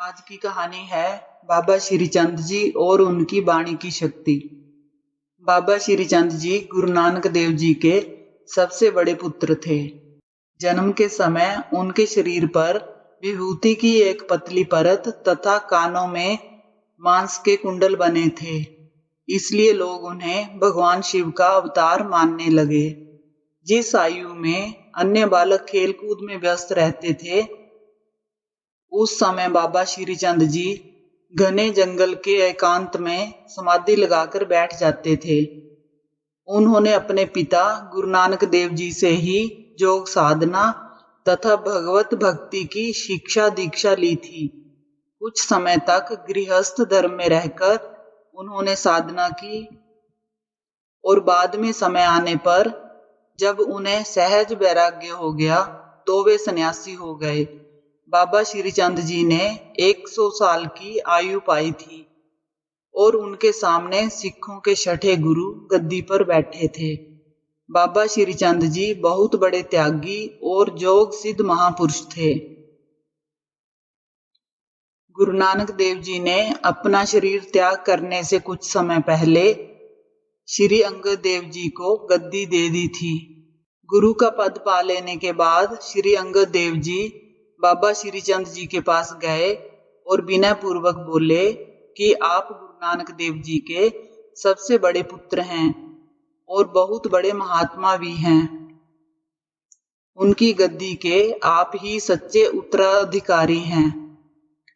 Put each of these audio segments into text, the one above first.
आज की कहानी है बाबा श्रीचंद जी और उनकी वाणी की शक्ति। बाबा श्रीचंद जी गुरु नानक देव जी के सबसे बड़े पुत्र थे। जन्म के समय उनके शरीर पर विभूति की एक पतली परत तथा कानों में मांस के कुंडल बने थे, इसलिए लोग उन्हें भगवान शिव का अवतार मानने लगे। जिस आयु में अन्य बालक खेलकूद में व्यस्त रहते थे, उस समय बाबा श्रीचंद जी घने जंगल के एकांत में समाधि लगाकर बैठ जाते थे। उन्होंने अपने पिता गुरु नानक देव जी से ही योग साधना तथा भगवत भक्ति की शिक्षा दीक्षा ली थी। कुछ समय तक गृहस्थ धर्म में रहकर उन्होंने साधना की और बाद में समय आने पर जब उन्हें सहज वैराग्य हो गया तो वे सन्यासी हो गए। बाबा श्रीचंद जी ने 100 साल की आयु पाई थी और उनके सामने सिखों के छठे गुरु गद्दी पर बैठे थे। बाबा श्रीचंद जी बहुत बड़े त्यागी और योग सिद्ध महापुरुष थे। गुरु नानक देव जी ने अपना शरीर त्याग करने से कुछ समय पहले श्री अंगद देव जी को गद्दी दे दी थी। गुरु का पद पा लेने के बाद श्री अंगद देव जी बाबा श्रीचंद जी के पास गए और विनय पूर्वक बोले कि आप गुरु नानक देव जी के सबसे बड़े पुत्र हैं और बहुत बड़े महात्मा भी हैं। उनकी गद्दी के आप ही सच्चे उत्तराधिकारी हैं।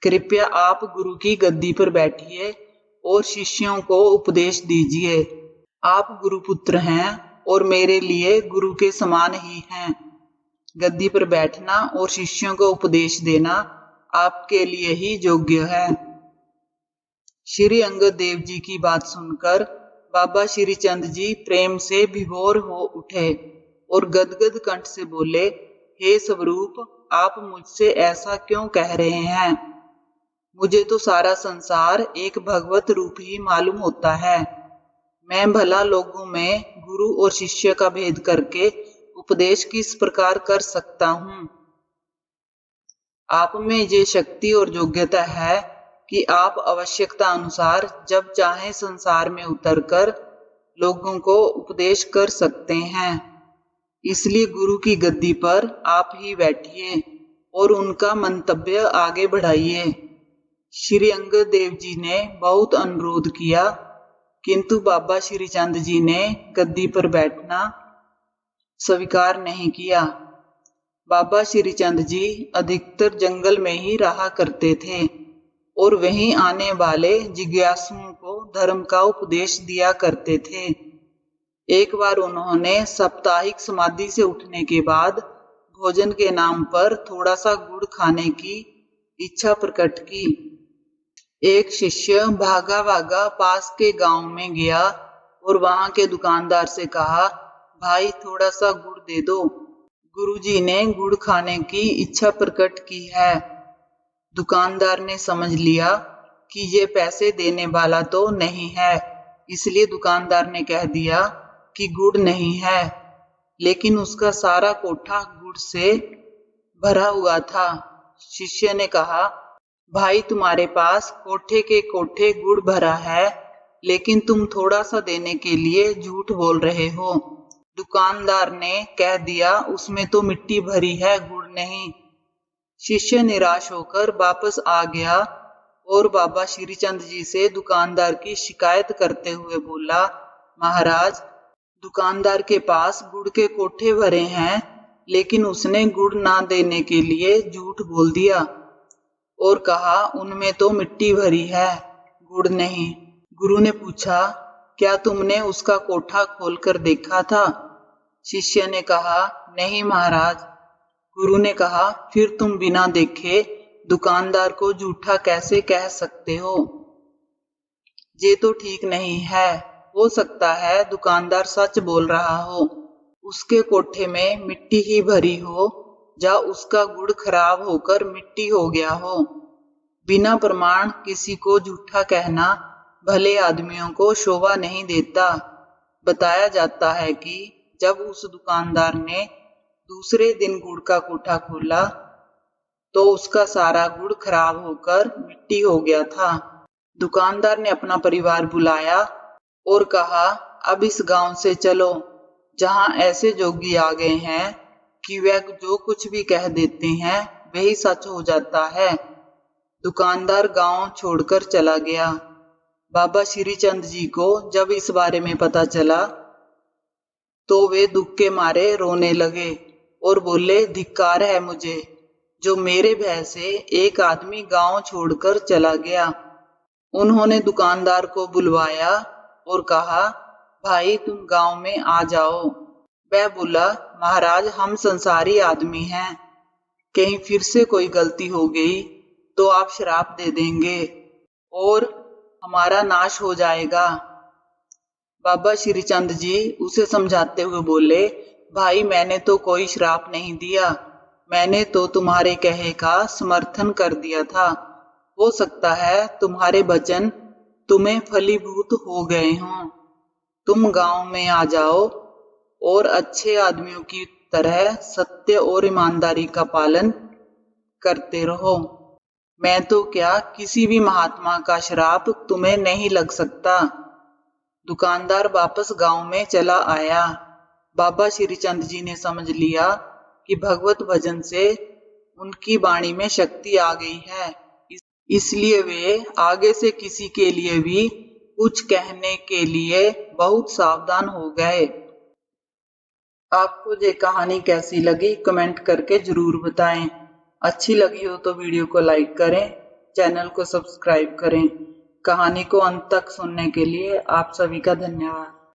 कृपया आप गुरु की गद्दी पर बैठिए और शिष्यों को उपदेश दीजिए। आप गुरुपुत्र हैं और मेरे लिए गुरु के समान ही हैं। गद्दी पर बैठना और शिष्यों को उपदेश देना आपके लिए ही योग्य है। श्री अंगद देव जी की बात सुनकर बाबा श्रीचंद जी प्रेम से विभोर हो उठे और गदगद कंठ से बोले, हे स्वरूप, आप मुझसे ऐसा क्यों कह रहे हैं? मुझे तो सारा संसार एक भगवत रूप ही मालूम होता है। मैं भला लोगों में गुरु और शिष्य का भेद करके उपदेश किस प्रकार कर सकता हूँ? आप में ये शक्ति और योग्यता है कि आप आवश्यकता अनुसार जब चाहे संसार में उतरकर लोगों को उपदेश कर सकते हैं। इसलिए गुरु की गद्दी पर आप ही बैठिए और उनका मंतव्य आगे बढ़ाइए। श्री अंगद देव जी ने बहुत अनुरोध किया, किंतु बाबा श्रीचंद जी ने गद्दी पर बैठना स्वीकार नहीं किया। बाबा श्रीचंद जी अधिकतर जंगल में ही रहा करते थे और वहीं आने वाले जिज्ञासुओं को धर्म का उपदेश दिया करते थे। एक बार उन्होंने साप्ताहिक समाधि से उठने के बाद भोजन के नाम पर थोड़ा सा गुड़ खाने की इच्छा प्रकट की। एक शिष्य भागा भागा पास के गांव में गया और वहां के दुकानदार से कहा, भाई थोड़ा सा गुड़ दे दो, गुरुजी ने गुड़ खाने की इच्छा प्रकट की है। दुकानदार ने समझ लिया कि ये पैसे देने वाला तो नहीं है, इसलिए दुकानदार ने कह दिया कि गुड़ नहीं है, लेकिन उसका सारा कोठा गुड़ से भरा हुआ था। शिष्य ने कहा, भाई तुम्हारे पास कोठे के कोठे गुड़ भरा है, लेकिन तुम थोड़ा सा देने के लिए झूठ बोल रहे हो। दुकानदार ने कह दिया, उसमें तो मिट्टी भरी है, गुड़ नहीं। शिष्य निराश होकर वापस आ गया और बाबा श्रीचंद जी से दुकानदार की शिकायत करते हुए बोला, महाराज, दुकानदार के पास गुड़ के कोठे भरे हैं, लेकिन उसने गुड़ ना देने के लिए झूठ बोल दिया और कहा उनमें तो मिट्टी भरी है, गुड़ नहीं। गुरु ने पूछा, क्या तुमने उसका कोठा खोलकर देखा था? शिष्य ने कहा, नहीं महाराज। गुरु ने कहा, फिर तुम बिना देखे दुकानदार को झूठा कैसे कह सकते हो? ये तो ठीक नहीं है। हो सकता है दुकानदार सच बोल रहा हो, उसके कोठे में मिट्टी ही भरी हो या उसका गुड़ खराब होकर मिट्टी हो गया हो। बिना प्रमाण किसी को झूठा कहना भले आदमियों को शोभा नहीं देता। बताया जाता है कि जब उस दुकानदार ने दूसरे दिन गुड़ का कोठा खोला तो उसका सारा गुड़ खराब होकर मिट्टी हो गया था। दुकानदार ने अपना परिवार बुलाया और कहा, अब इस गांव से चलो, जहां ऐसे जोगी आ गए हैं कि वे जो कुछ भी कह देते हैं वही सच हो जाता है। दुकानदार गांव छोड़कर चला गया। बाबा श्रीचंद जी को जब इस बारे में पता चला तो वे दुख के मारे रोने लगे और बोले, धिक्कार है मुझे, जो मेरे भय से एक आदमी गांव छोड़कर चला गया। उन्होंने दुकानदार को बुलवाया और कहा, भाई तुम गांव में आ जाओ। वह बोला, महाराज हम संसारी आदमी हैं, कहीं फिर से कोई गलती हो गई तो आप श्राप दे देंगे और हमारा नाश हो जाएगा। बाबा श्रीचंद जी उसे समझाते हुए बोले, भाई मैंने तो कोई श्राप नहीं दिया, मैंने तो तुम्हारे कहे का समर्थन कर दिया था। हो सकता है तुम्हारे वचन तुम्हें फलीभूत हो गए हों। तुम गांव में आ जाओ और अच्छे आदमियों की तरह सत्य और ईमानदारी का पालन करते रहो। मैं तो क्या, किसी भी महात्मा का श्राप तुम्हें नहीं लग सकता। दुकानदार वापस गांव में चला आया। बाबा श्रीचंद जी ने समझ लिया कि भगवत भजन से उनकी वाणी में शक्ति आ गई है, इसलिए वे आगे से किसी के लिए भी कुछ कहने के लिए बहुत सावधान हो गए। आपको ये कहानी कैसी लगी कमेंट करके जरूर बताएं। अच्छी लगी हो तो वीडियो को लाइक करें, चैनल को सब्सक्राइब करें। कहानी को अंत तक सुनने के लिए आप सभी का धन्यवाद।